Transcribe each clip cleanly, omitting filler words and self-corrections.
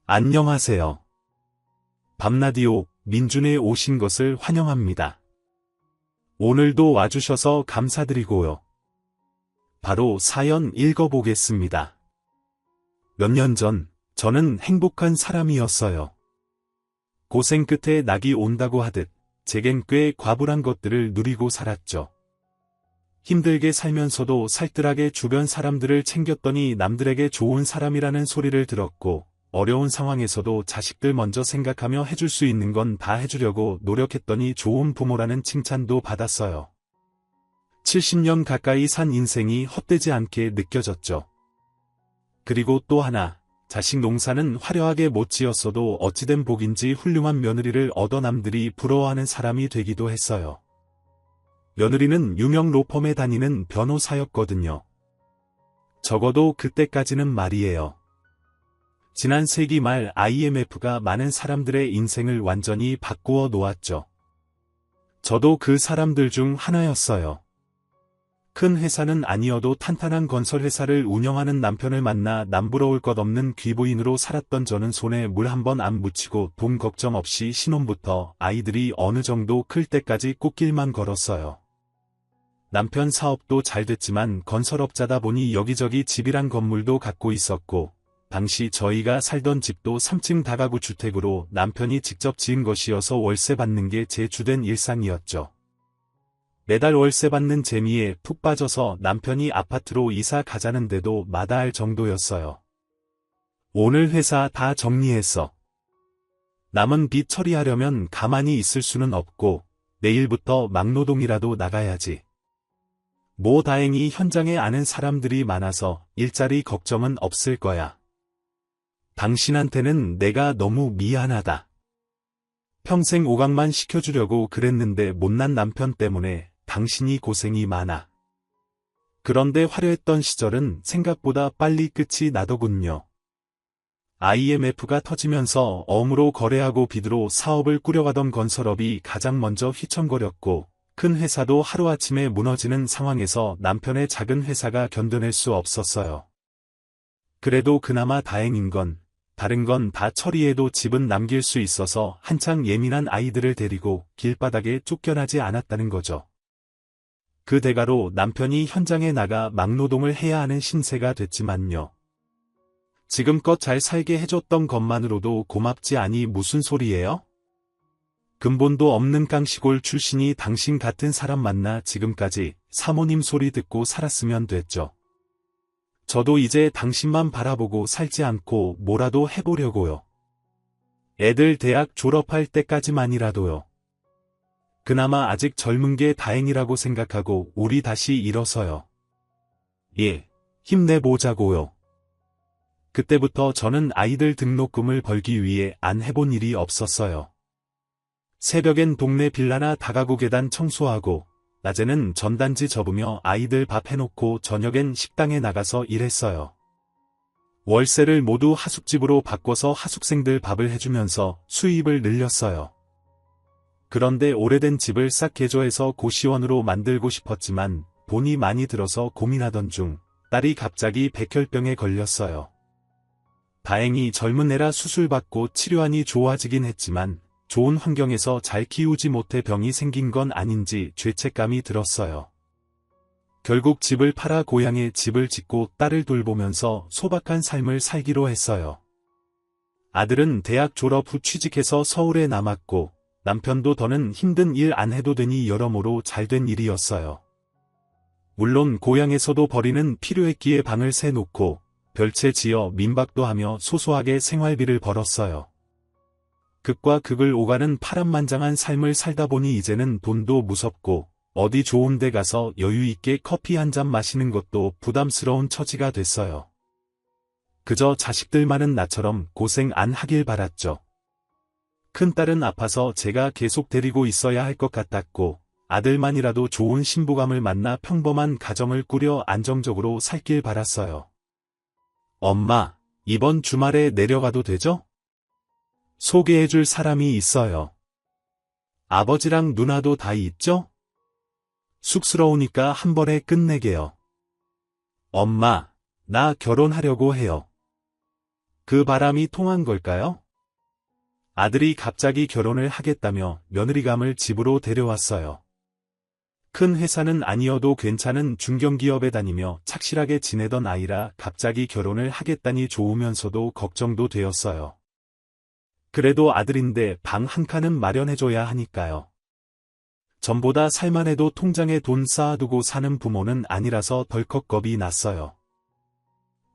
안녕하세요. 밤라디오 민준에 오신 것을 환영합니다. 오늘도 와주셔서 감사드리고요. 바로 사연 읽어보겠습니다. 몇 년 전, 저는 행복한 사람이었어요. 고생 끝에 낙이 온다고 하듯, 제겐 꽤 과분한 것들을 누리고 살았죠. 힘들게 살면서도 살뜰하게 주변 사람들을 챙겼더니 남들에게 좋은 사람이라는 소리를 들었고, 어려운 상황에서도 자식들 먼저 생각하며 해줄 수 있는 건 다 해주려고 노력했더니 좋은 부모라는 칭찬도 받았어요. 70년 가까이 산 인생이 헛되지 않게 느껴졌죠. 그리고 또 하나, 자식 농사는 화려하게 못 지었어도 어찌된 복인지 훌륭한 며느리를 얻어 남들이 부러워하는 사람이 되기도 했어요. 며느리는 유명 로펌에 다니는 변호사였거든요. 적어도 그때까지는 말이에요. 지난 세기 말 IMF가 많은 사람들의 인생을 완전히 바꾸어 놓았죠. 저도 그 사람들 중 하나였어요. 큰 회사는 아니어도 탄탄한 건설회사를 운영하는 남편을 만나 남부러울 것 없는 귀부인으로 살았던 저는 손에 물 한 번 안 묻히고 돈 걱정 없이 신혼부터 아이들이 어느 정도 클 때까지 꽃길만 걸었어요. 남편 사업도 잘 됐지만 건설업자다 보니 여기저기 집이란 건물도 갖고 있었고, 당시 저희가 살던 집도 3층 다가구 주택으로 남편이 직접 지은 것이어서 월세 받는 게 제 주된 일상이었죠. 매달 월세 받는 재미에 푹 빠져서 남편이 아파트로 이사 가자는데도 마다할 정도였어요. 오늘 회사 다 정리했어. 남은 빚 처리하려면 가만히 있을 수는 없고, 내일부터 막노동이라도 나가야지. 뭐 다행히 현장에 아는 사람들이 많아서 일자리 걱정은 없을 거야. 당신한테는 내가 너무 미안하다. 평생 오각만 시켜주려고 그랬는데 못난 남편 때문에 당신이 고생이 많아. 그런데 화려했던 시절은 생각보다 빨리 끝이 나더군요. IMF가 터지면서 어음으로 거래하고 빚으로 사업을 꾸려가던 건설업이 가장 먼저 휘청거렸고, 큰 회사도 하루아침에 무너지는 상황에서 남편의 작은 회사가 견뎌낼 수 없었어요. 그래도 그나마 다행인 건, 다른 건 다 처리해도 집은 남길 수 있어서 한창 예민한 아이들을 데리고 길바닥에 쫓겨나지 않았다는 거죠. 그 대가로 남편이 현장에 나가 막노동을 해야 하는 신세가 됐지만요. 지금껏 잘 살게 해줬던 것만으로도 고맙지 않이 무슨 소리예요? 근본도 없는 깡시골 출신이 당신 같은 사람 만나 지금까지 사모님 소리 듣고 살았으면 됐죠. 저도 이제 당신만 바라보고 살지 않고 뭐라도 해보려고요. 애들 대학 졸업할 때까지만이라도요. 그나마 아직 젊은 게 다행이라고 생각하고 우리 다시 일어서요. 예, 힘내보자고요. 그때부터 저는 아이들 등록금을 벌기 위해 안 해본 일이 없었어요. 새벽엔 동네 빌라나 다가구 계단 청소하고, 낮에는 전단지 접으며 아이들 밥 해놓고 저녁엔 식당에 나가서 일했어요. 월세를 모두 하숙집으로 바꿔서 하숙생들 밥을 해주면서 수입을 늘렸어요. 그런데 오래된 집을 싹 개조해서 고시원으로 만들고 싶었지만 돈이 많이 들어서 고민하던 중 딸이 갑자기 백혈병에 걸렸어요. 다행히 젊은 애라 수술받고 치료하니 좋아지긴 했지만 좋은 환경에서 잘 키우지 못해 병이 생긴 건 아닌지 죄책감이 들었어요. 결국 집을 팔아 고향에 집을 짓고 딸을 돌보면서 소박한 삶을 살기로 했어요. 아들은 대학 졸업 후 취직해서 서울에 남았고, 남편도 더는 힘든 일 안 해도 되니 여러모로 잘된 일이었어요. 물론 고향에서도 버리는 필요했기에 방을 새 놓고 별채 지어 민박도 하며 소소하게 생활비를 벌었어요. 극과 극을 오가는 파란만장한 삶을 살다 보니 이제는 돈도 무섭고 어디 좋은 데 가서 여유 있게 커피 한 잔 마시는 것도 부담스러운 처지가 됐어요. 그저 자식들만은 나처럼 고생 안 하길 바랐죠. 큰딸은 아파서 제가 계속 데리고 있어야 할 것 같았고, 아들만이라도 좋은 신부감을 만나 평범한 가정을 꾸려 안정적으로 살길 바랐어요. 엄마, 이번 주말에 내려가도 되죠? 소개해줄 사람이 있어요. 아버지랑 누나도 다 있죠? 쑥스러우니까 한 번에 끝내게요. 엄마, 나 결혼하려고 해요. 그 바람이 통한 걸까요? 아들이 갑자기 결혼을 하겠다며 며느리감을 집으로 데려왔어요. 큰 회사는 아니어도 괜찮은 중견기업에 다니며 착실하게 지내던 아이라 갑자기 결혼을 하겠다니 좋으면서도 걱정도 되었어요. 그래도 아들인데 방 한 칸은 마련해줘야 하니까요. 전보다 살만해도 통장에 돈 쌓아두고 사는 부모는 아니라서 덜컥 겁이 났어요.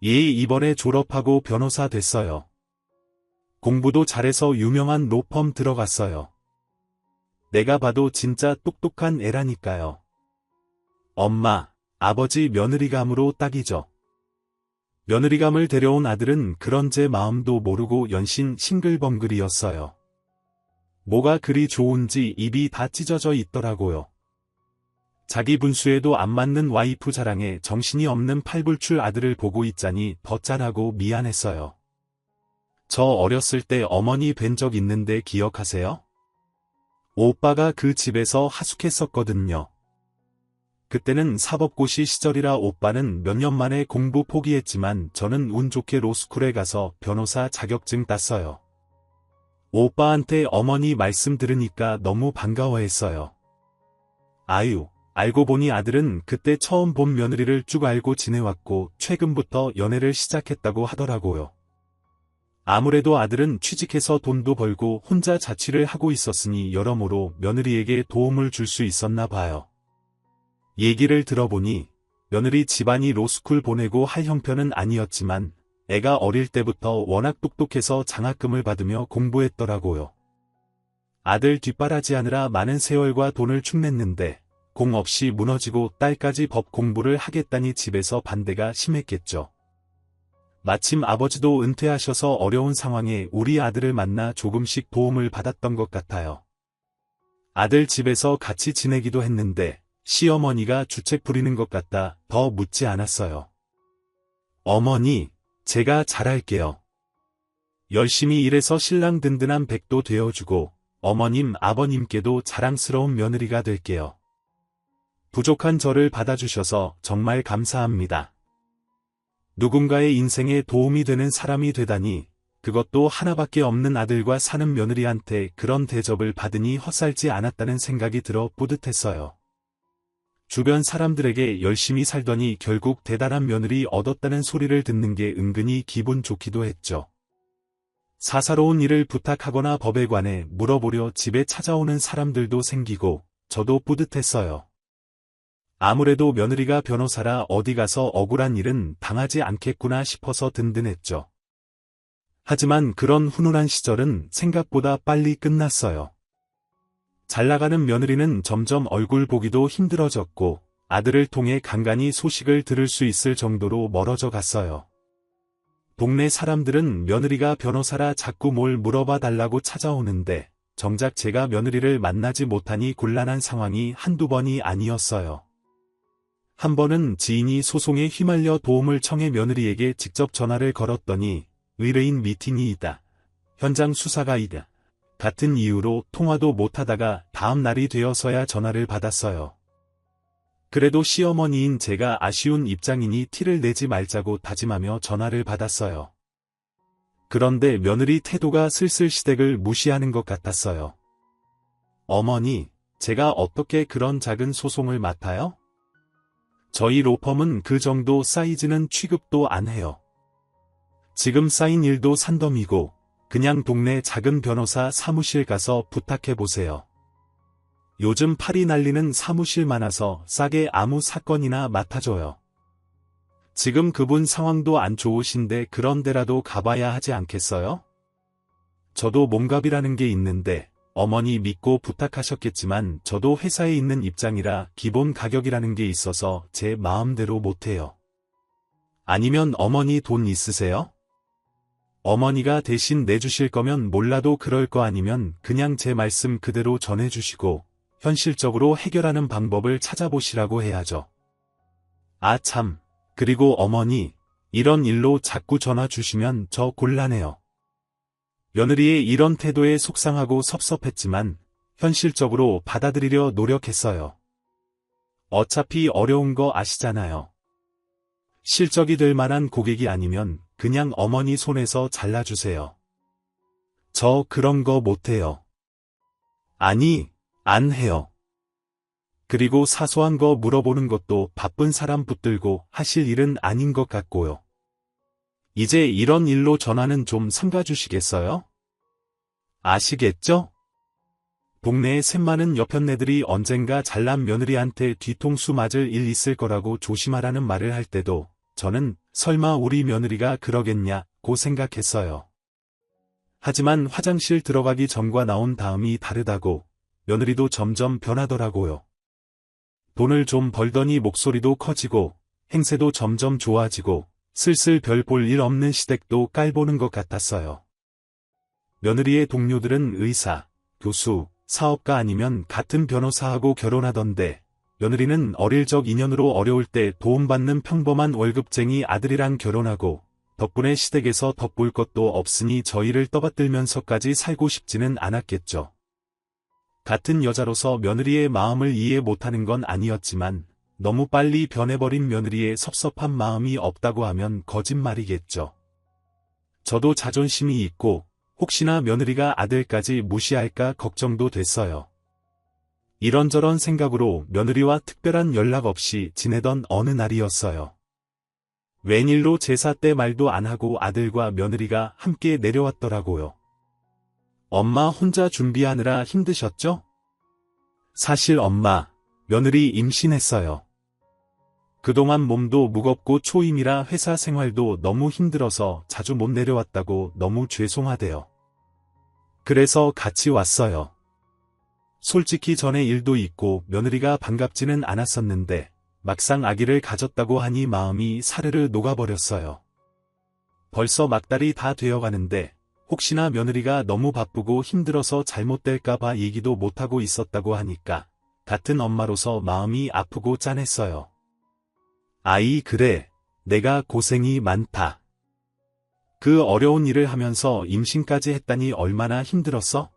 이번에 졸업하고 변호사 됐어요. 공부도 잘해서 유명한 로펌 들어갔어요. 내가 봐도 진짜 똑똑한 애라니까요. 엄마, 아버지 며느리감으로 딱이죠. 며느리감을 데려온 아들은 그런 제 마음도 모르고 연신 싱글벙글이었어요. 뭐가 그리 좋은지 입이 다 찢어져 있더라고요. 자기 분수에도 안 맞는 와이프 자랑에 정신이 없는 팔불출 아들을 보고 있자니 더 짠하고 미안했어요. 저 어렸을 때 어머니 뵌 적 있는데 기억하세요? 오빠가 그 집에서 하숙했었거든요. 그때는 사법고시 시절이라 오빠는 몇 년 만에 공부 포기했지만 저는 운 좋게 로스쿨에 가서 변호사 자격증 땄어요. 오빠한테 어머니 말씀 들으니까 너무 반가워했어요. 아유, 알고 보니 아들은 그때 처음 본 며느리를 쭉 알고 지내왔고 최근부터 연애를 시작했다고 하더라고요. 아무래도 아들은 취직해서 돈도 벌고 혼자 자취를 하고 있었으니 여러모로 며느리에게 도움을 줄 수 있었나 봐요. 얘기를 들어보니 며느리 집안이 로스쿨 보내고 할 형편은 아니었지만 애가 어릴 때부터 워낙 똑똑해서 장학금을 받으며 공부했더라고요. 아들 뒷바라지하느라 많은 세월과 돈을 축냈는데 공 없이 무너지고 딸까지 법 공부를 하겠다니 집에서 반대가 심했겠죠. 마침 아버지도 은퇴하셔서 어려운 상황에 우리 아들을 만나 조금씩 도움을 받았던 것 같아요. 아들 집에서 같이 지내기도 했는데 시어머니가 주책 부리는 것 같다 더 묻지 않았어요. 어머니, 제가 잘할게요. 열심히 일해서 신랑 든든한 백도 되어주고 어머님, 아버님께도 자랑스러운 며느리가 될게요. 부족한 저를 받아주셔서 정말 감사합니다. 누군가의 인생에 도움이 되는 사람이 되다니, 그것도 하나밖에 없는 아들과 사는 며느리한테 그런 대접을 받으니 헛살지 않았다는 생각이 들어 뿌듯했어요. 주변 사람들에게 열심히 살더니 결국 대단한 며느리 얻었다는 소리를 듣는 게 은근히 기분 좋기도 했죠. 사사로운 일을 부탁하거나 법에 관해 물어보려 집에 찾아오는 사람들도 생기고 저도 뿌듯했어요. 아무래도 며느리가 변호사라 어디 가서 억울한 일은 당하지 않겠구나 싶어서 든든했죠. 하지만 그런 훈훈한 시절은 생각보다 빨리 끝났어요. 잘나가는 며느리는 점점 얼굴 보기도 힘들어졌고 아들을 통해 간간히 소식을 들을 수 있을 정도로 멀어져 갔어요. 동네 사람들은 며느리가 변호사라 자꾸 뭘 물어봐 달라고 찾아오는데 정작 제가 며느리를 만나지 못하니 곤란한 상황이 한두 번이 아니었어요. 한 번은 지인이 소송에 휘말려 도움을 청해 며느리에게 직접 전화를 걸었더니 의뢰인 미팅이 있다. 현장 수사가 있다. 같은 이유로 통화도 못하다가 다음 날이 되어서야 전화를 받았어요. 그래도 시어머니인 제가 아쉬운 입장이니 티를 내지 말자고 다짐하며 전화를 받았어요. 그런데 며느리 태도가 슬슬 시댁을 무시하는 것 같았어요. 어머니, 제가 어떻게 그런 작은 소송을 맡아요? 저희 로펌은 그 정도 사이즈는 취급도 안 해요. 지금 쌓인 일도 산더미고 그냥 동네 작은 변호사 사무실 가서 부탁해보세요. 요즘 팔이 날리는 사무실 많아서 싸게 아무 사건이나 맡아줘요. 지금 그분 상황도 안 좋으신데 그런 데라도 가봐야 하지 않겠어요? 저도 몸값이라는 게 있는데 어머니 믿고 부탁하셨겠지만 저도 회사에 있는 입장이라 기본 가격이라는 게 있어서 제 마음대로 못해요. 아니면 어머니 돈 있으세요? 어머니가 대신 내주실 거면 몰라도 그럴 거 아니면 그냥 제 말씀 그대로 전해주시고 현실적으로 해결하는 방법을 찾아보시라고 해야죠. 아 참, 그리고 어머니, 이런 일로 자꾸 전화 주시면 저 곤란해요. 며느리의 이런 태도에 속상하고 섭섭했지만 현실적으로 받아들이려 노력했어요. 어차피 어려운 거 아시잖아요. 실적이 될 만한 고객이 아니면 그냥 어머니 손에서 잘라주세요. 저 그런 거 못해요. 아니, 안 해요. 그리고 사소한 거 물어보는 것도 바쁜 사람 붙들고 하실 일은 아닌 것 같고요. 이제 이런 일로 전화는 좀 삼가주시겠어요? 아시겠죠? 동네에 샘많은 여편네들이 언젠가 잘난 며느리한테 뒤통수 맞을 일 있을 거라고 조심하라는 말을 할 때도 저는 설마 우리 며느리가 그러겠냐고 생각했어요. 하지만 화장실 들어가기 전과 나온 다음이 다르다고 며느리도 점점 변하더라고요. 돈을 좀 벌더니 목소리도 커지고 행세도 점점 좋아지고 슬슬 별 볼 일 없는 시댁도 깔보는 것 같았어요. 며느리의 동료들은 의사, 교수, 사업가 아니면 같은 변호사하고 결혼하던데 며느리는 어릴 적 인연으로 어려울 때 도움받는 평범한 월급쟁이 아들이랑 결혼하고 덕분에 시댁에서 덕볼 것도 없으니 저희를 떠받들면서까지 살고 싶지는 않았겠죠. 같은 여자로서 며느리의 마음을 이해 못하는 건 아니었지만 너무 빨리 변해버린 며느리의 섭섭한 마음이 없다고 하면 거짓말이겠죠. 저도 자존심이 있고 혹시나 며느리가 아들까지 무시할까 걱정도 됐어요. 이런저런 생각으로 며느리와 특별한 연락 없이 지내던 어느 날이었어요. 웬일로 제사 때 말도 안 하고 아들과 며느리가 함께 내려왔더라고요. 엄마 혼자 준비하느라 힘드셨죠? 사실 엄마, 며느리 임신했어요. 그동안 몸도 무겁고 초임이라 회사 생활도 너무 힘들어서 자주 못 내려왔다고 너무 죄송하대요. 그래서 같이 왔어요. 솔직히 전에 일도 있고 며느리가 반갑지는 않았었는데 막상 아기를 가졌다고 하니 마음이 사르르 녹아버렸어요. 벌써 막달이 다 되어가는데 혹시나 며느리가 너무 바쁘고 힘들어서 잘못될까봐 얘기도 못하고 있었다고 하니까 같은 엄마로서 마음이 아프고 짠했어요. 아이 그래, 내가 고생이 많다. 그 어려운 일을 하면서 임신까지 했다니 얼마나 힘들었어?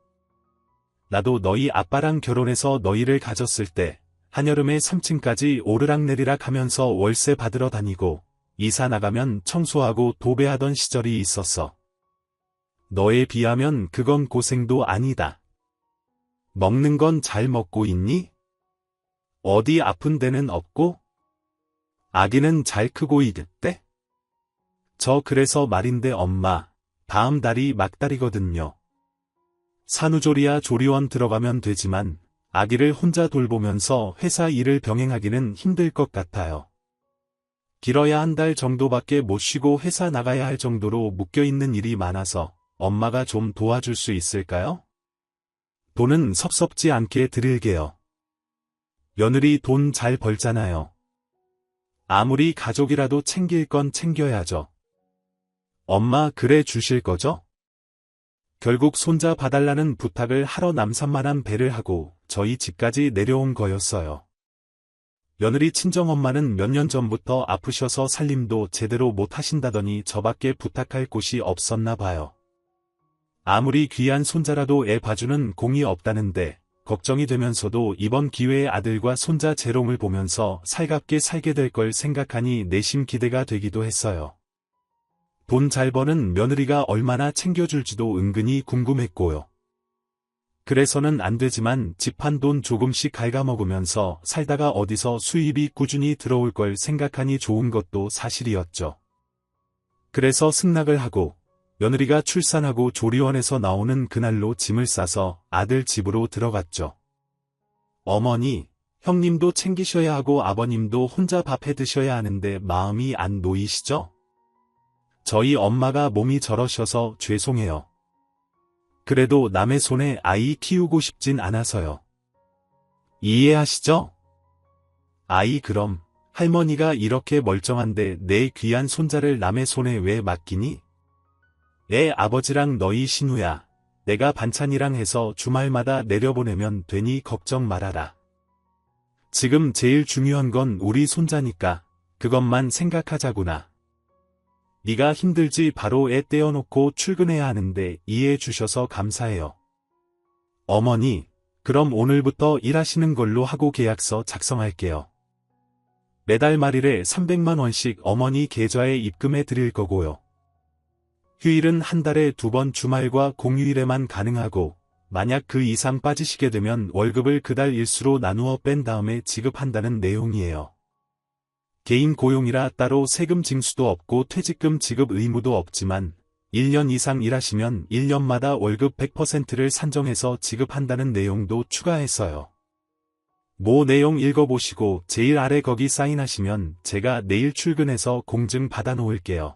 나도 너희 아빠랑 결혼해서 너희를 가졌을 때 한여름에 3층까지 오르락내리락 하면서 월세 받으러 다니고 이사 나가면 청소하고 도배하던 시절이 있었어. 너에 비하면 그건 고생도 아니다. 먹는 건 잘 먹고 있니? 어디 아픈 데는 없고? 아기는 잘 크고 있대? 저 그래서 말인데 엄마, 다음 달이 막달이거든요. 산후조리야 조리원 들어가면 되지만 아기를 혼자 돌보면서 회사 일을 병행하기는 힘들 것 같아요. 길어야 한 달 정도밖에 못 쉬고 회사 나가야 할 정도로 묶여있는 일이 많아서 엄마가 좀 도와줄 수 있을까요? 돈은 섭섭지 않게 드릴게요. 며느리 돈 잘 벌잖아요. 아무리 가족이라도 챙길 건 챙겨야죠. 엄마 그래 주실 거죠? 결국 손자 봐달라는 부탁을 하러 남산만한 배를 하고 저희 집까지 내려온 거였어요. 며느리 친정엄마는 몇 년 전부터 아프셔서 살림도 제대로 못 하신다더니 저밖에 부탁할 곳이 없었나 봐요. 아무리 귀한 손자라도 애 봐주는 공이 없다는데 걱정이 되면서도 이번 기회에 아들과 손자 재롱을 보면서 살갑게 살게 될 걸 생각하니 내심 기대가 되기도 했어요. 돈 잘 버는 며느리가 얼마나 챙겨줄지도 은근히 궁금했고요. 그래서는 안 되지만 집한 돈 조금씩 갉아먹으면서 살다가 어디서 수입이 꾸준히 들어올 걸 생각하니 좋은 것도 사실이었죠. 그래서 승낙을 하고 며느리가 출산하고 조리원에서 나오는 그날로 짐을 싸서 아들 집으로 들어갔죠. 어머니, 형님도 챙기셔야 하고 아버님도 혼자 밥 해 드셔야 하는데 마음이 안 놓이시죠? 저희 엄마가 몸이 저러셔서 죄송해요. 그래도 남의 손에 아이 키우고 싶진 않아서요. 이해하시죠? 아이 그럼 할머니가 이렇게 멀쩡한데 내 귀한 손자를 남의 손에 왜 맡기니? 애 아버지랑 너희 신우야. 내가 반찬이랑 해서 주말마다 내려보내면 되니 걱정 말아라. 지금 제일 중요한 건 우리 손자니까 그것만 생각하자구나. 네가 힘들지 바로 애 떼어놓고 출근해야 하는데 이해해 주셔서 감사해요. 어머니, 그럼 오늘부터 일하시는 걸로 하고 계약서 작성할게요. 매달 말일에 300만 원씩 어머니 계좌에 입금해 드릴 거고요. 휴일은 한 달에 2번 주말과 공휴일에만 가능하고 만약 그 이상 빠지시게 되면 월급을 그달 일수로 나누어 뺀 다음에 지급한다는 내용이에요. 개인 고용이라 따로 세금 징수도 없고 퇴직금 지급 의무도 없지만 1년 이상 일하시면 1년마다 월급 100%를 산정해서 지급한다는 내용도 추가했어요. 모 내용 읽어보시고 제일 아래 거기 사인하시면 제가 내일 출근해서 공증 받아 놓을게요.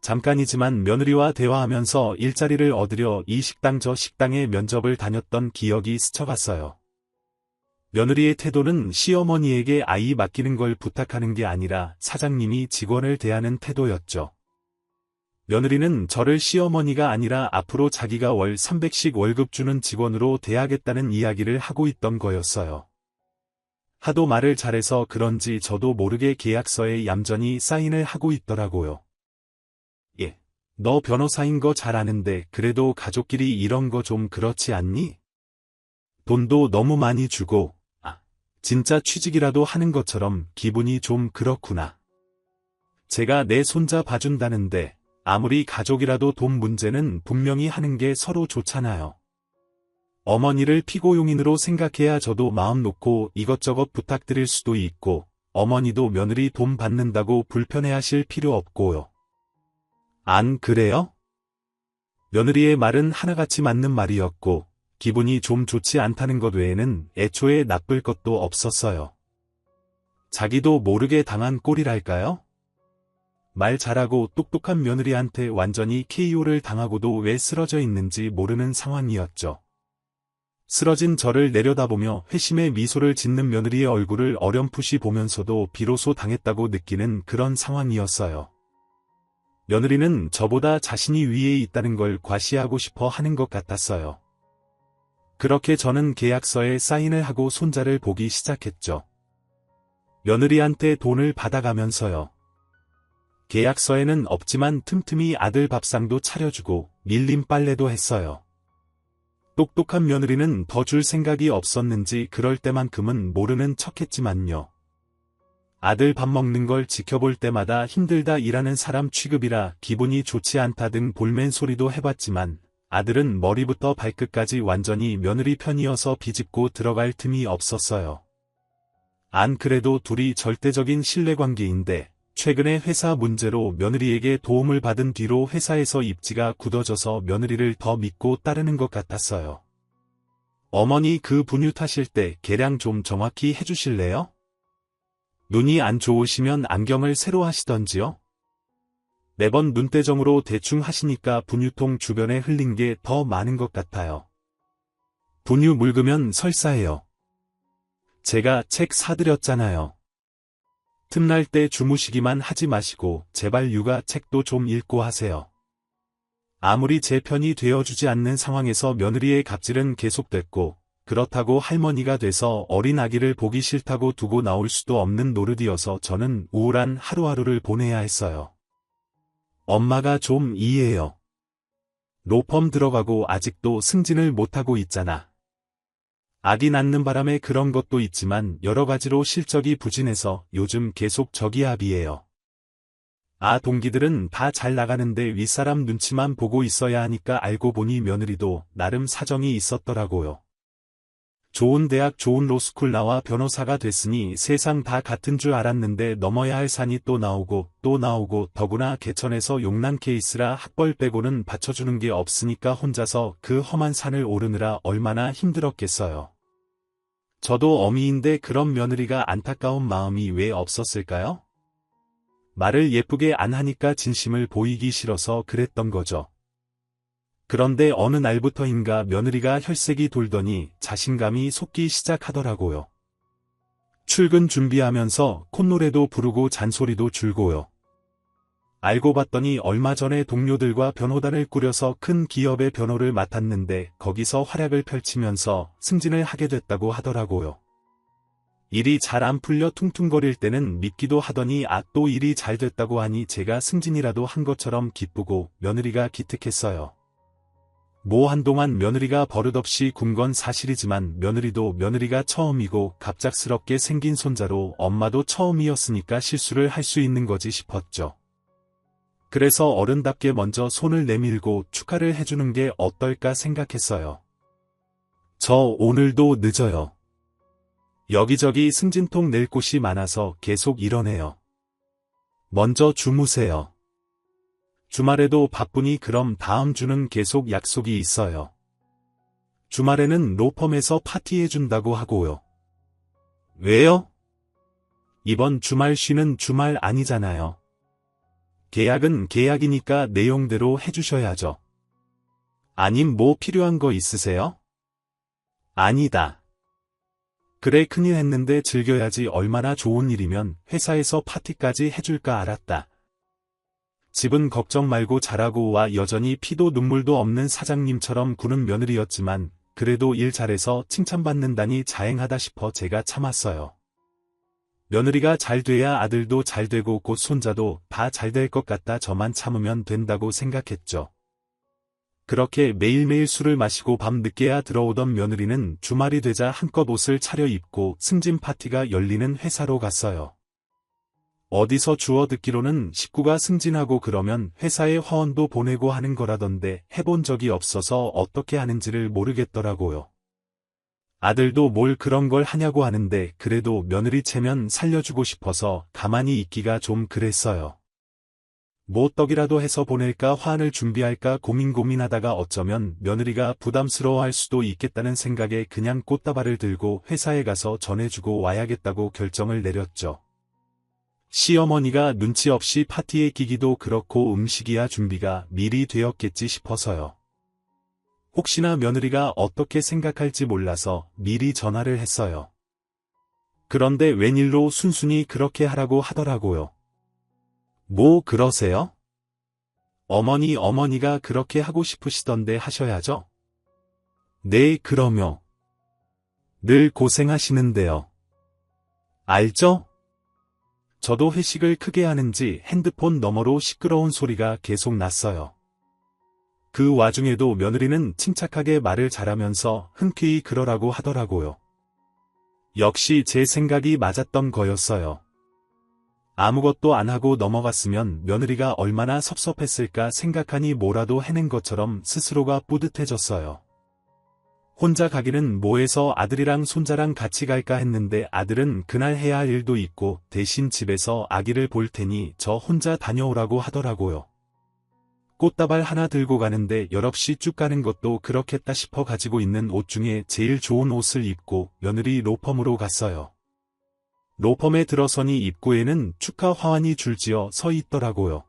잠깐이지만 며느리와 대화하면서 일자리를 얻으려 이 식당 저 식당에 면접을 다녔던 기억이 스쳐갔어요. 며느리의 태도는 시어머니에게 아이 맡기는 걸 부탁하는 게 아니라 사장님이 직원을 대하는 태도였죠. 며느리는 저를 시어머니가 아니라 앞으로 자기가 월 300씩 월급 주는 직원으로 대하겠다는 이야기를 하고 있던 거였어요. 하도 말을 잘해서 그런지 저도 모르게 계약서에 얌전히 사인을 하고 있더라고요. 예, 너 변호사인 거 잘 아는데 그래도 가족끼리 이런 거 좀 그렇지 않니? 돈도 너무 많이 주고, 진짜 취직이라도 하는 것처럼 기분이 좀 그렇구나. 제가 내 손자 봐준다는데 아무리 가족이라도 돈 문제는 분명히 하는 게 서로 좋잖아요. 어머니를 피고용인으로 생각해야 저도 마음 놓고 이것저것 부탁드릴 수도 있고 어머니도 며느리 돈 받는다고 불편해하실 필요 없고요. 안 그래요? 며느리의 말은 하나같이 맞는 말이었고 기분이 좀 좋지 않다는 것 외에는 애초에 나쁠 것도 없었어요. 자기도 모르게 당한 꼴이랄까요? 말 잘하고 똑똑한 며느리한테 완전히 KO를 당하고도 왜 쓰러져 있는지 모르는 상황이었죠. 쓰러진 저를 내려다보며 회심의 미소를 짓는 며느리의 얼굴을 어렴풋이 보면서도 비로소 당했다고 느끼는 그런 상황이었어요. 며느리는 저보다 자신이 위에 있다는 걸 과시하고 싶어 하는 것 같았어요. 그렇게 저는 계약서에 사인을 하고 손자를 보기 시작했죠. 며느리한테 돈을 받아가면서요. 계약서에는 없지만 틈틈이 아들 밥상도 차려주고 밀림 빨래도 했어요. 똑똑한 며느리는 더 줄 생각이 없었는지 그럴 때만큼은 모르는 척했지만요. 아들 밥 먹는 걸 지켜볼 때마다 힘들다 일하는 사람 취급이라 기분이 좋지 않다 등 볼멘 소리도 해봤지만 아들은 머리부터 발끝까지 완전히 며느리 편이어서 비집고 들어갈 틈이 없었어요. 안 그래도 둘이 절대적인 신뢰관계인데 최근에 회사 문제로 며느리에게 도움을 받은 뒤로 회사에서 입지가 굳어져서 며느리를 더 믿고 따르는 것 같았어요. 어머니 그 분유 타실 때 계량 좀 정확히 해주실래요? 눈이 안 좋으시면 안경을 새로 하시던지요? 매번 눈대정으로 대충 하시니까 분유통 주변에 흘린 게 더 많은 것 같아요. 분유 묽으면 설사해요. 제가 책 사드렸잖아요. 틈날 때 주무시기만 하지 마시고 제발 육아 책도 좀 읽고 하세요. 아무리 제 편이 되어주지 않는 상황에서 며느리의 갑질은 계속됐고 그렇다고 할머니가 돼서 어린 아기를 보기 싫다고 두고 나올 수도 없는 노릇이어서 저는 우울한 하루하루를 보내야 했어요. 엄마가 좀 이해해요. 로펌 들어가고 아직도 승진을 못하고 있잖아. 아기 낳는 바람에 그런 것도 있지만 여러 가지로 실적이 부진해서 요즘 계속 저기압이에요. 동기들은 다 잘 나가는데 윗사람 눈치만 보고 있어야 하니까 알고 보니 며느리도 나름 사정이 있었더라고요. 좋은 대학 좋은 로스쿨 나와 변호사가 됐으니 세상 다 같은 줄 알았는데 넘어야 할 산이 또 나오고 더구나 개천에서 용난 케이스라 학벌 빼고는 받쳐주는 게 없으니까 혼자서 그 험한 산을 오르느라 얼마나 힘들었겠어요. 저도 어미인데 그런 며느리가 안타까운 마음이 왜 없었을까요? 말을 예쁘게 안 하니까 진심을 보이기 싫어서 그랬던 거죠. 그런데 어느 날부터인가 며느리가 혈색이 돌더니 자신감이 솟기 시작하더라고요. 출근 준비하면서 콧노래도 부르고 잔소리도 줄고요. 알고 봤더니 얼마 전에 동료들과 변호단을 꾸려서 큰 기업의 변호를 맡았는데 거기서 활약을 펼치면서 승진을 하게 됐다고 하더라고요. 일이 잘 안 풀려 퉁퉁거릴 때는 믿기도 하더니 또 일이 잘 됐다고 하니 제가 승진이라도 한 것처럼 기쁘고 며느리가 기특했어요. 한동안 며느리가 버릇없이 군 건 사실이지만 며느리도 며느리가 처음이고 갑작스럽게 생긴 손자로 엄마도 처음이었으니까 실수를 할 수 있는 거지 싶었죠. 그래서 어른답게 먼저 손을 내밀고 축하를 해주는 게 어떨까 생각했어요. 저 오늘도 늦어요. 여기저기 승진통 낼 곳이 많아서 계속 이러네요. 먼저 주무세요. 주말에도 바쁘니 그럼 다음 주는 계속 약속이 있어요. 주말에는 로펌에서 파티해준다고 하고요. 왜요? 이번 주말 쉬는 주말 아니잖아요. 계약은 계약이니까 내용대로 해주셔야죠. 아님 뭐 필요한 거 있으세요? 아니다. 그래 큰일 했는데 즐겨야지 얼마나 좋은 일이면 회사에서 파티까지 해줄까 알았다. 집은 걱정 말고 잘하고 와 여전히 피도 눈물도 없는 사장님처럼 구는 며느리였지만 그래도 일 잘해서 칭찬받는다니 자행하다 싶어 제가 참았어요. 며느리가 잘 돼야 아들도 잘 되고 곧 손자도 다 잘 될 것 같다 저만 참으면 된다고 생각했죠. 그렇게 매일매일 술을 마시고 밤 늦게야 들어오던 며느리는 주말이 되자 한껏 옷을 차려입고 승진 파티가 열리는 회사로 갔어요. 어디서 주워 듣기로는 식구가 승진하고 그러면 회사에 화원도 보내고 하는 거라던데 해본 적이 없어서 어떻게 하는지를 모르겠더라고요. 아들도 뭘 그런 걸 하냐고 하는데 그래도 며느리 체면 살려주고 싶어서 가만히 있기가 좀 그랬어요. 뭐 떡이라도 해서 보낼까 화환을 준비할까 고민하다가 어쩌면 며느리가 부담스러워할 수도 있겠다는 생각에 그냥 꽃다발을 들고 회사에 가서 전해주고 와야겠다고 결정을 내렸죠. 시어머니가 눈치 없이 파티에 끼기도 그렇고 음식이야 준비가 미리 되었겠지 싶어서요. 혹시나 며느리가 어떻게 생각할지 몰라서 미리 전화를 했어요. 그런데 웬일로 순순히 그렇게 하라고 하더라고요. 뭐 그러세요? 어머니가 그렇게 하고 싶으시던데 하셔야죠. 네 그러며. 늘 고생하시는데요. 알죠? 저도 회식을 크게 하는지 핸드폰 너머로 시끄러운 소리가 계속 났어요. 그 와중에도 며느리는 침착하게 말을 잘하면서 흔쾌히 그러라고 하더라고요. 역시 제 생각이 맞았던 거였어요. 아무것도 안 하고 넘어갔으면 며느리가 얼마나 섭섭했을까 생각하니 뭐라도 해낸 것처럼 스스로가 뿌듯해졌어요. 혼자 가기는 뭐해서 아들이랑 손자랑 같이 갈까 했는데 아들은 그날 해야 할 일도 있고 대신 집에서 아기를 볼 테니 저 혼자 다녀오라고 하더라고요. 꽃다발 하나 들고 가는데 여럿이 쭉 가는 것도 그렇겠다 싶어 가지고 있는 옷 중에 제일 좋은 옷을 입고 며느리 로펌으로 갔어요. 로펌에 들어서니 입구에는 축하 화환이 줄지어 서 있더라고요.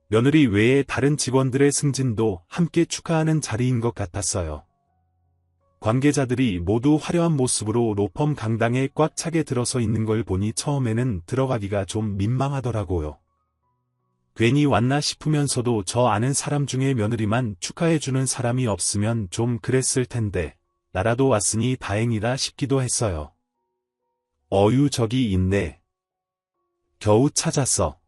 며느리 외에 다른 직원들의 승진도 함께 축하하는 자리인 것 같았어요. 관계자들이 모두 화려한 모습으로 로펌 강당에 꽉 차게 들어서 있는 걸 보니 처음에는 들어가기가 좀 민망하더라고요. 괜히 왔나 싶으면서도 저 아는 사람 중에 며느리만 축하해주는 사람이 없으면 좀 그랬을 텐데 나라도 왔으니 다행이다 싶기도 했어요. 어유 저기 있네. 겨우 찾았어.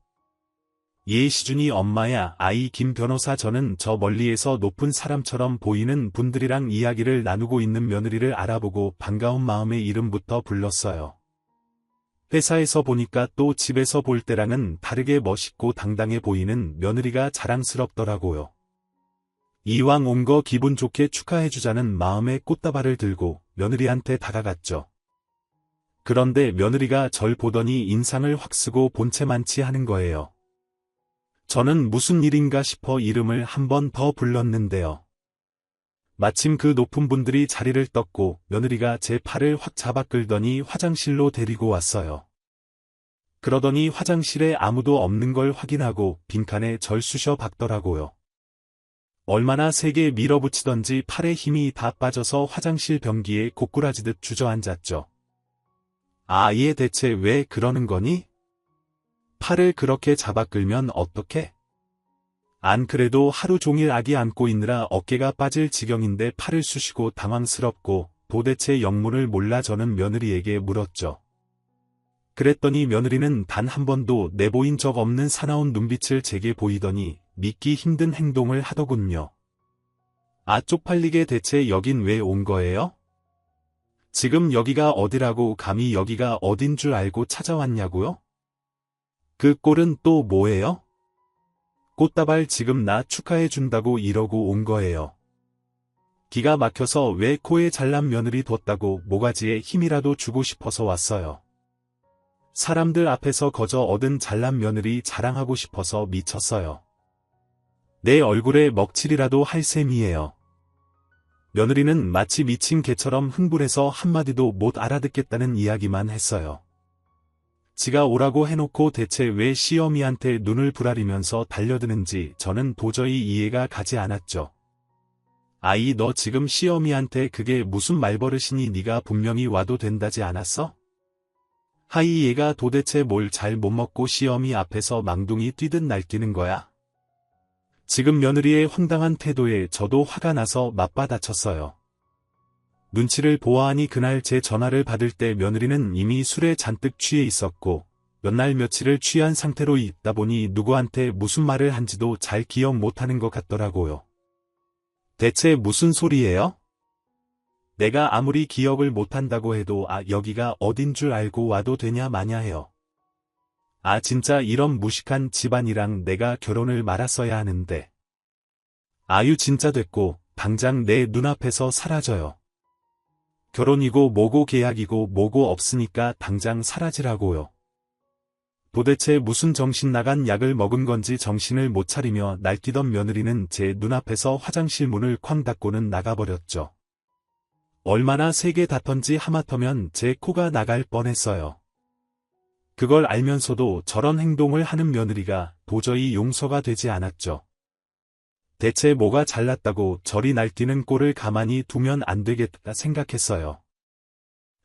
예 시준이 엄마야. 아이 김 변호사. 저는 저 멀리에서 높은 사람처럼 보이는 분들이랑 이야기를 나누고 있는 며느리를 알아보고 반가운 마음에 이름부터 불렀어요. 회사에서 보니까 또 집에서 볼 때랑은 다르게 멋있고 당당해 보이는 며느리가 자랑스럽더라고요. 이왕 온 거 기분 좋게 축하해주자는 마음에 꽃다발을 들고 며느리한테 다가갔죠. 그런데 며느리가 절 보더니 인상을 확 쓰고 본체만치 하는 거예요. 저는 무슨 일인가 싶어 이름을 한 번 더 불렀는데요. 마침 그 높은 분들이 자리를 떴고 며느리가 제 팔을 확 잡아 끌더니 화장실로 데리고 왔어요. 그러더니 화장실에 아무도 없는 걸 확인하고 빈칸에 절 쑤셔 박더라고요. 얼마나 세게 밀어붙이던지 팔에 힘이 다 빠져서 화장실 변기에 고꾸라지듯 주저앉았죠. 아, 얘 대체 왜 그러는 거니? 팔을 그렇게 잡아 끌면 어떡해? 안 그래도 하루 종일 아기 안고 있느라 어깨가 빠질 지경인데 팔을 쑤시고 당황스럽고 도대체 영문을 몰라 저는 며느리에게 물었죠. 그랬더니 며느리는 단 한 번도 내보인 적 없는 사나운 눈빛을 제게 보이더니 믿기 힘든 행동을 하더군요. 아, 쪽팔리게 대체 여긴 왜 온 거예요? 지금 여기가 어디라고 감히 여기가 어딘 줄 알고 찾아왔냐고요? 그 꼴은 또 뭐예요? 꽃다발 지금 나 축하해준다고 이러고 온 거예요. 기가 막혀서 왜 코에 잘난 며느리 뒀다고 모가지에 힘이라도 주고 싶어서 왔어요. 사람들 앞에서 거저 얻은 잘난 며느리 자랑하고 싶어서 미쳤어요. 내 얼굴에 먹칠이라도 할 셈이에요. 며느리는 마치 미친 개처럼 흥분해서 한마디도 못 알아듣겠다는 이야기만 했어요. 지가 오라고 해놓고 대체 왜 시어미한테 눈을 부라리면서 달려드는지 저는 도저히 이해가 가지 않았죠. 아이 너 지금 시어미한테 그게 무슨 말버릇이니 네가 분명히 와도 된다지 않았어? 하이 얘가 도대체 뭘 잘 못 먹고 시어미 앞에서 망둥이 뛰듯 날뛰는 거야? 지금 며느리의 황당한 태도에 저도 화가 나서 맞받아쳤어요. 눈치를 보아하니 그날 제 전화를 받을 때 며느리는 이미 술에 잔뜩 취해 있었고 몇 날 며칠을 취한 상태로 있다 보니 누구한테 무슨 말을 한지도 잘 기억 못하는 것 같더라고요. 대체 무슨 소리예요? 내가 아무리 기억을 못한다고 해도 여기가 어딘 줄 알고 와도 되냐 마냐 해요. 진짜 이런 무식한 집안이랑 내가 결혼을 말았어야 하는데. 아유 진짜 됐고 당장 내 눈앞에서 사라져요. 결혼이고 뭐고 계약이고 뭐고 없으니까 당장 사라지라고요. 도대체 무슨 정신 나간 약을 먹은 건지 정신을 못 차리며 날뛰던 며느리는 제 눈앞에서 화장실 문을 쾅 닫고는 나가버렸죠. 얼마나 세게 닫던지 하마터면 제 코가 나갈 뻔했어요. 그걸 알면서도 저런 행동을 하는 며느리가 도저히 용서가 되지 않았죠. 대체 뭐가 잘났다고 저리 날뛰는 꼴을 가만히 두면 안 되겠다 생각했어요.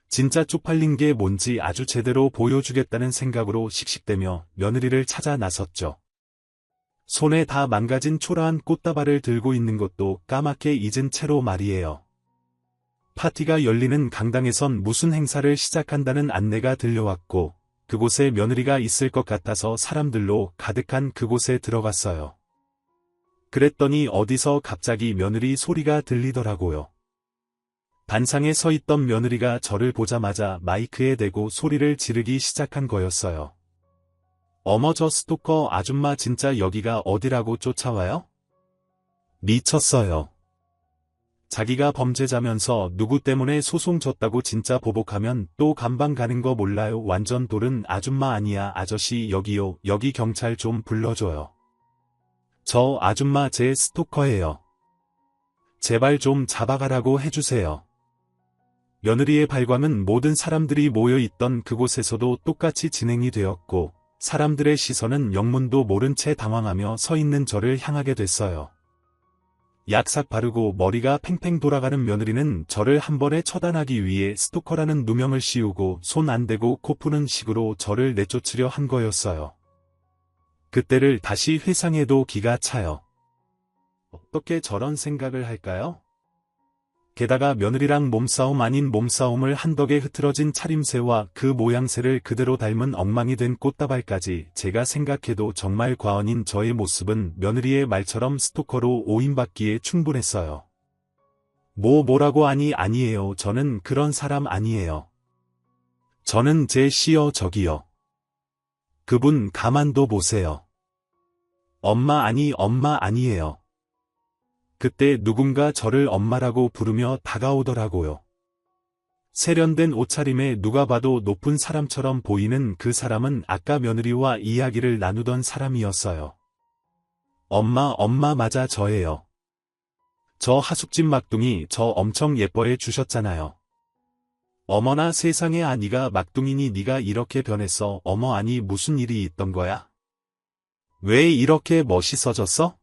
진짜 쪽팔린 게 뭔지 아주 제대로 보여주겠다는 생각으로 씩씩대며 며느리를 찾아 나섰죠. 손에 다 망가진 초라한 꽃다발을 들고 있는 것도 까맣게 잊은 채로 말이에요. 파티가 열리는 강당에선 무슨 행사를 시작한다는 안내가 들려왔고 그곳에 며느리가 있을 것 같아서 사람들로 가득한 그곳에 들어갔어요. 그랬더니 어디서 갑자기 며느리 소리가 들리더라고요. 단상에 서 있던 며느리가 저를 보자마자 마이크에 대고 소리를 지르기 시작한 거였어요. 어머 저 스토커 아줌마 진짜 여기가 어디라고 쫓아와요? 미쳤어요. 자기가 범죄자면서 누구 때문에 소송 졌다고 진짜 보복하면 또 감방 가는 거 몰라요. 완전 돌은 아줌마 아니야. 아저씨 여기요. 여기 경찰 좀 불러줘요. 저 아줌마 제 스토커예요. 제발 좀 잡아가라고 해주세요. 며느리의 발광은 모든 사람들이 모여있던 그곳에서도 똑같이 진행이 되었고 사람들의 시선은 영문도 모른 채 당황하며 서 있는 저를 향하게 됐어요. 약삭 바르고 머리가 팽팽 돌아가는 며느리는 저를 한 번에 처단하기 위해 스토커라는 누명을 씌우고 손 안 대고 코 푸는 식으로 저를 내쫓으려 한 거였어요. 그때를 다시 회상해도 기가 차요. 어떻게 저런 생각을 할까요? 게다가 며느리랑 몸싸움 아닌 몸싸움을 한 덕에 흐트러진 차림새와 그 모양새를 그대로 닮은 엉망이 된 꽃다발까지 제가 생각해도 정말 과언인 저의 모습은 며느리의 말처럼 스토커로 오인받기에 충분했어요. 뭐라고 하니 아니에요. 저는 그런 사람 아니에요. 저는 제 시어 저기요. 그분 가만둬 보세요. 엄마 아니에요. 그때 누군가 저를 엄마라고 부르며 다가오더라고요. 세련된 옷차림에 누가 봐도 높은 사람처럼 보이는 그 사람은 아까 며느리와 이야기를 나누던 사람이었어요. 엄마 맞아 저예요. 저 하숙집 막둥이 저 엄청 예뻐해 주셨잖아요. 어머나 세상에 네가 막둥이니 네가 이렇게 변했어. 어머 아니 무슨 일이 있던 거야? 왜 이렇게 멋있어졌어?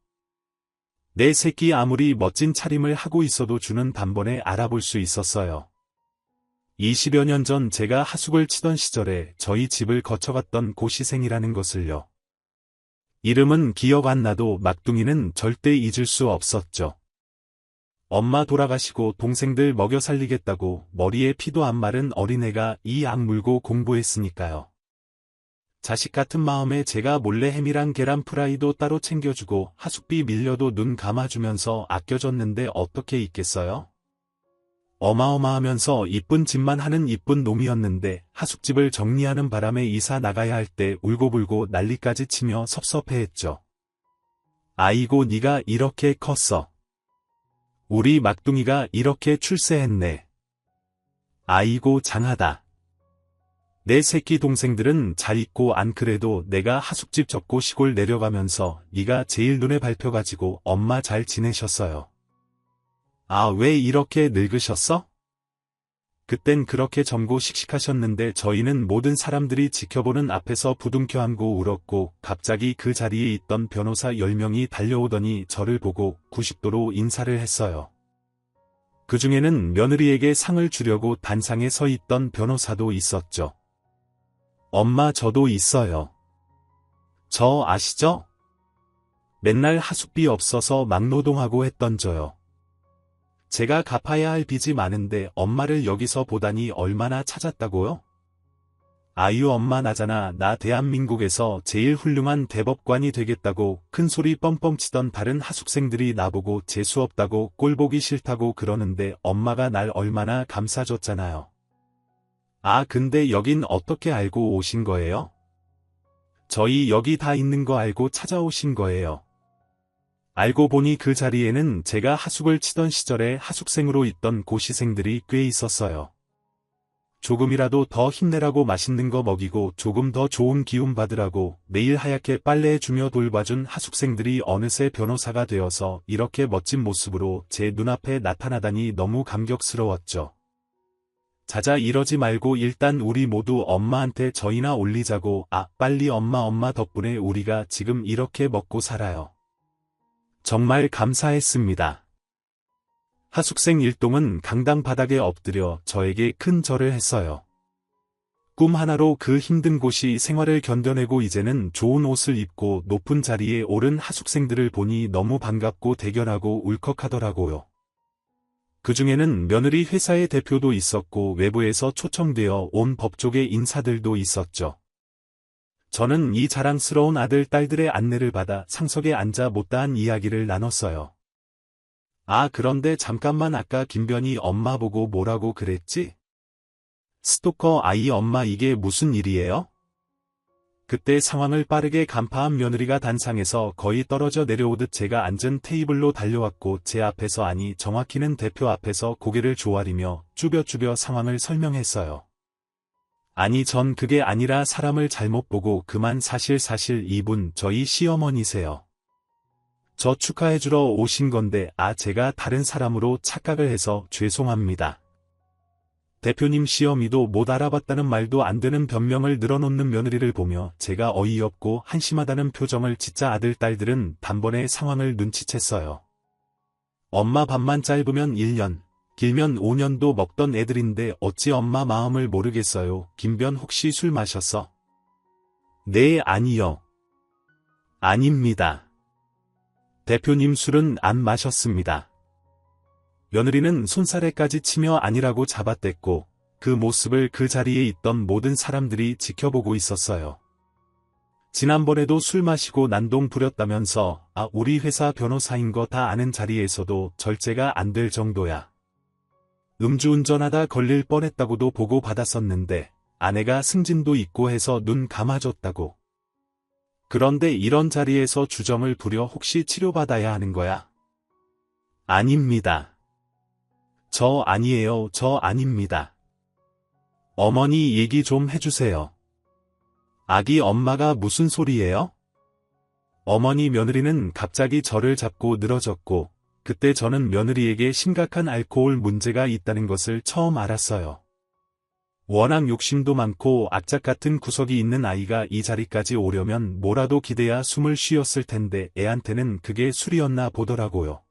내 새끼 아무리 멋진 차림을 하고 있어도 주는 단번에 알아볼 수 있었어요. 20여 년 전 제가 하숙을 치던 시절에 저희 집을 거쳐갔던 고시생이라는 것을요. 이름은 기억 안 나도 막둥이는 절대 잊을 수 없었죠. 엄마 돌아가시고 동생들 먹여 살리겠다고 머리에 피도 안 마른 어린애가 이 악물고 공부했으니까요. 자식 같은 마음에 제가 몰래 햄이랑 계란 프라이도 따로 챙겨주고 하숙비 밀려도 눈 감아주면서 아껴줬는데 어떻게 있겠어요? 어마어마하면서 이쁜 짓만 하는 이쁜 놈이었는데 하숙집을 정리하는 바람에 이사 나가야 할 때 울고불고 난리까지 치며 섭섭해했죠. 아이고 네가 이렇게 컸어. 우리 막둥이가 이렇게 출세했네. 아이고 장하다. 내 새끼 동생들은 잘 있고 안 그래도 내가 하숙집 접고 시골 내려가면서 네가 제일 눈에 밟혀가지고 엄마 잘 지내셨어요. 아, 왜 이렇게 늙으셨어? 그땐 그렇게 젊고 씩씩하셨는데 저희는 모든 사람들이 지켜보는 앞에서 부둥켜 안고 울었고 갑자기 그 자리에 있던 변호사 10명이 달려오더니 저를 보고 90도로 인사를 했어요. 그 중에는 며느리에게 상을 주려고 단상에 서 있던 변호사도 있었죠. 엄마 저도 있어요. 저 아시죠? 맨날 하숙비 없어서 막노동하고 했던 저요. 제가 갚아야 할 빚이 많은데 엄마를 여기서 보다니 얼마나 찾았다고요? 아유 엄마 나잖아. 나 대한민국에서 제일 훌륭한 대법관이 되겠다고 큰소리 뻥뻥 치던 다른 하숙생들이 나보고 재수 없다고 꼴보기 싫다고 그러는데 엄마가 날 얼마나 감싸줬잖아요. 아 근데 여긴 어떻게 알고 오신 거예요? 저희 여기 다 있는 거 알고 찾아오신 거예요. 알고 보니 그 자리에는 제가 하숙을 치던 시절에 하숙생으로 있던 고시생들이 꽤 있었어요. 조금이라도 더 힘내라고 맛있는 거 먹이고 조금 더 좋은 기운 받으라고 매일 하얗게 빨래해주며 돌봐준 하숙생들이 어느새 변호사가 되어서 이렇게 멋진 모습으로 제 눈앞에 나타나다니 너무 감격스러웠죠. 자자 이러지 말고 일단 우리 모두 엄마한테 저희나 올리자고. 아 빨리 엄마 덕분에 우리가 지금 이렇게 먹고 살아요. 정말 감사했습니다. 하숙생 일동은 강당 바닥에 엎드려 저에게 큰 절을 했어요. 꿈 하나로 그 힘든 고시 생활을 견뎌내고 이제는 좋은 옷을 입고 높은 자리에 오른 하숙생들을 보니 너무 반갑고 대견하고 울컥하더라고요. 그 중에는 며느리 회사의 대표도 있었고 외부에서 초청되어 온 법조계 인사들도 있었죠. 저는 이 자랑스러운 아들, 딸들의 안내를 받아 상석에 앉아 못다한 이야기를 나눴어요. 아, 그런데 잠깐만 아까 김변희 엄마 보고 뭐라고 그랬지? 스토커 아이 엄마 이게 무슨 일이에요? 그때 상황을 빠르게 간파한 며느리가 단상에서 거의 떨어져 내려오듯 제가 앉은 테이블로 달려왔고 제 앞에서 아니 정확히는 대표 앞에서 고개를 조아리며 쭈벼쭈벼 상황을 설명했어요. 아니 전 그게 아니라 사람을 잘못 보고 그만 사실 이분 저희 시어머니세요. 저 축하해주러 오신 건데 제가 다른 사람으로 착각을 해서 죄송합니다. 대표님 시어미도 못 알아봤다는 말도 안 되는 변명을 늘어놓는 며느리를 보며 제가 어이없고 한심하다는 표정을 짓자 아들 딸들은 단번에 상황을 눈치챘어요. 엄마 밥만 짧으면 1년, 길면 5년도 먹던 애들인데 어찌 엄마 마음을 모르겠어요. 김변 혹시 술 마셨어? 네 아니요. 아닙니다. 대표님 술은 안 마셨습니다. 며느리는 손사래까지 치며 아니라고 잡아댔고 그 모습을 그 자리에 있던 모든 사람들이 지켜보고 있었어요. 지난번에도 술 마시고 난동 부렸다면서 우리 회사 변호사인 거 다 아는 자리에서도 절제가 안 될 정도야. 음주운전하다 걸릴 뻔했다고도 보고받았었는데 아내가 승진도 있고 해서 눈 감아줬다고. 그런데 이런 자리에서 주정을 부려 혹시 치료받아야 하는 거야? 아닙니다. 저 아니에요. 저 아닙니다. 어머니 얘기 좀 해주세요. 아기 엄마가 무슨 소리예요? 어머니 며느리는 갑자기 저를 잡고 늘어졌고 그때 저는 며느리에게 심각한 알코올 문제가 있다는 것을 처음 알았어요. 워낙 욕심도 많고 악착 같은 구석이 있는 아이가 이 자리까지 오려면 뭐라도 기대야 숨을 쉬었을 텐데 애한테는 그게 술이었나 보더라고요.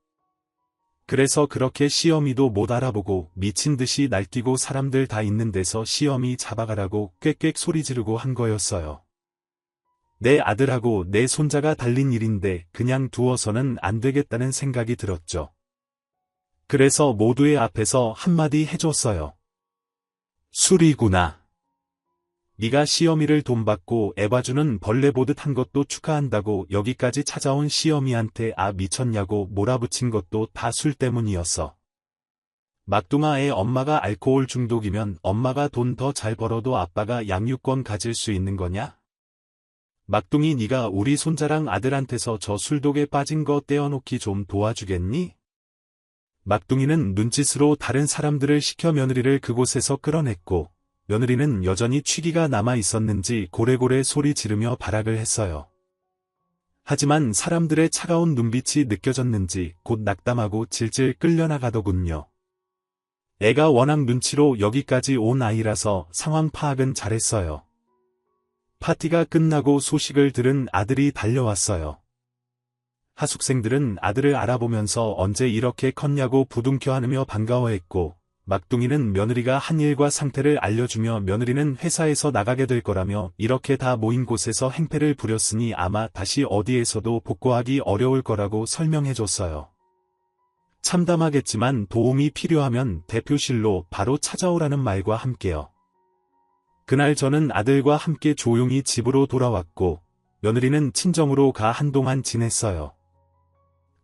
그래서 그렇게 시어미도 못 알아보고 미친 듯이 날뛰고 사람들 다 있는 데서 시어미 잡아가라고 꽥꽥 소리 지르고 한 거였어요. 내 아들하고 내 손자가 달린 일인데 그냥 두어서는 안 되겠다는 생각이 들었죠. 그래서 모두의 앞에서 한마디 해줬어요. 술이구나. 네가 시어미를 돈 받고 애봐주는 벌레 보듯 한 것도 축하한다고 여기까지 찾아온 시어미한테 미쳤냐고 몰아붙인 것도 다 술 때문이었어. 막둥아 애 엄마가 알코올 중독이면 엄마가 돈 더 잘 벌어도 아빠가 양육권 가질 수 있는 거냐? 막둥이 네가 우리 손자랑 아들한테서 저 술독에 빠진 거 떼어놓기 좀 도와주겠니? 막둥이는 눈짓으로 다른 사람들을 시켜 며느리를 그곳에서 끌어냈고 며느리는 여전히 취기가 남아 있었는지 고래고래 소리 지르며 발악을 했어요. 하지만 사람들의 차가운 눈빛이 느껴졌는지 곧 낙담하고 질질 끌려나가더군요. 애가 워낙 눈치로 여기까지 온 아이라서 상황 파악은 잘했어요. 파티가 끝나고 소식을 들은 아들이 달려왔어요. 하숙생들은 아들을 알아보면서 언제 이렇게 컸냐고 부둥켜 안으며 반가워했고 막둥이는 며느리가 한 일과 상태를 알려주며 며느리는 회사에서 나가게 될 거라며 이렇게 다 모인 곳에서 행패를 부렸으니 아마 다시 어디에서도 복구하기 어려울 거라고 설명해줬어요. 참담하겠지만 도움이 필요하면 대표실로 바로 찾아오라는 말과 함께요. 그날 저는 아들과 함께 조용히 집으로 돌아왔고 며느리는 친정으로 가 한동안 지냈어요.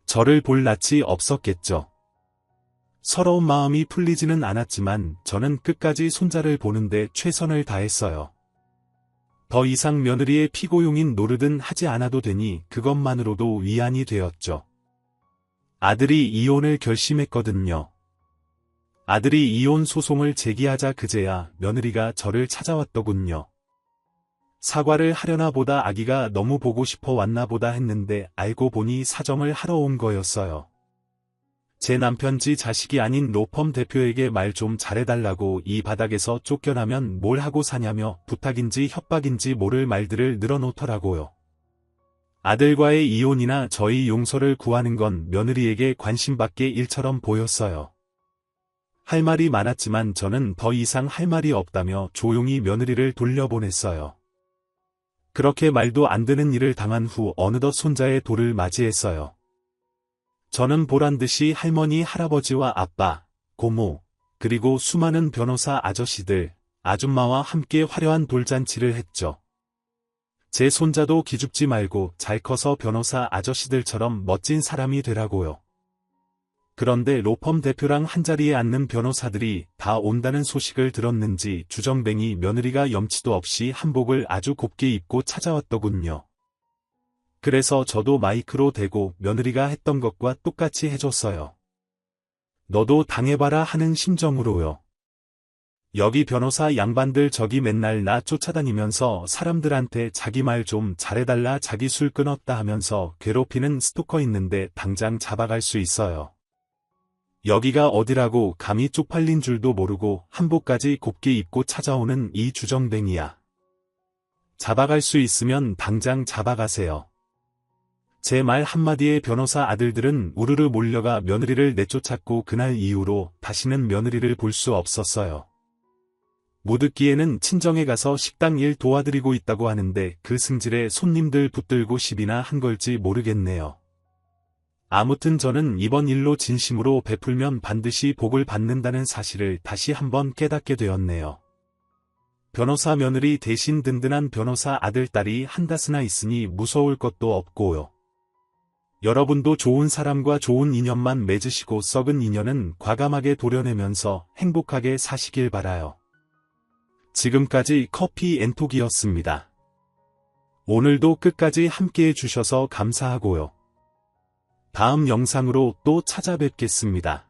저를 볼 낯이 없었겠죠. 서러운 마음이 풀리지는 않았지만 저는 끝까지 손자를 보는데 최선을 다했어요. 더 이상 며느리의 피고용인 노릇은 하지 않아도 되니 그것만으로도 위안이 되었죠. 아들이 이혼을 결심했거든요. 아들이 이혼 소송을 제기하자 그제야 며느리가 저를 찾아왔더군요. 사과를 하려나 보다 아기가 너무 보고 싶어 왔나 보다 했는데 알고 보니 사정을 하러 온 거였어요. 제 남편 지 자식이 아닌 로펌 대표에게 말 좀 잘해달라고 이 바닥에서 쫓겨나면 뭘 하고 사냐며 부탁인지 협박인지 모를 말들을 늘어놓더라고요. 아들과의 이혼이나 저희 용서를 구하는 건 며느리에게 관심밖의 일처럼 보였어요. 할 말이 많았지만 저는 더 이상 할 말이 없다며 조용히 며느리를 돌려보냈어요. 그렇게 말도 안 되는 일을 당한 후 어느덧 손자의 돌을 맞이했어요. 저는 보란듯이 할머니, 할아버지와 아빠, 고모, 그리고 수많은 변호사 아저씨들, 아줌마와 함께 화려한 돌잔치를 했죠. 제 손자도 기죽지 말고 잘 커서 변호사 아저씨들처럼 멋진 사람이 되라고요. 그런데 로펌 대표랑 한자리에 앉는 변호사들이 다 온다는 소식을 들었는지 주정뱅이 며느리가 염치도 없이 한복을 아주 곱게 입고 찾아왔더군요. 그래서 저도 마이크로 대고 며느리가 했던 것과 똑같이 해줬어요. 너도 당해봐라 하는 심정으로요. 여기 변호사 양반들 저기 맨날 나 쫓아다니면서 사람들한테 자기 말 좀 잘해달라 자기 술 끊었다 하면서 괴롭히는 스토커 있는데 당장 잡아갈 수 있어요. 여기가 어디라고 감히 쪽팔린 줄도 모르고 한복까지 곱게 입고 찾아오는 이 주정뱅이야. 잡아갈 수 있으면 당장 잡아가세요. 제 말 한마디에 변호사 아들들은 우르르 몰려가 며느리를 내쫓았고 그날 이후로 다시는 며느리를 볼 수 없었어요. 못 듣기에는 친정에 가서 식당 일 도와드리고 있다고 하는데 그 승질에 손님들 붙들고 시비나 한 걸지 모르겠네요. 아무튼 저는 이번 일로 진심으로 베풀면 반드시 복을 받는다는 사실을 다시 한번 깨닫게 되었네요. 변호사 며느리 대신 든든한 변호사 아들, 딸이 한다스나 있으니 무서울 것도 없고요. 여러분도 좋은 사람과 좋은 인연만 맺으시고 썩은 인연은 과감하게 도려내면서 행복하게 사시길 바라요. 지금까지 커피 앤톡이었습니다. 오늘도 끝까지 함께해 주셔서 감사하고요. 다음 영상으로 또 찾아뵙겠습니다.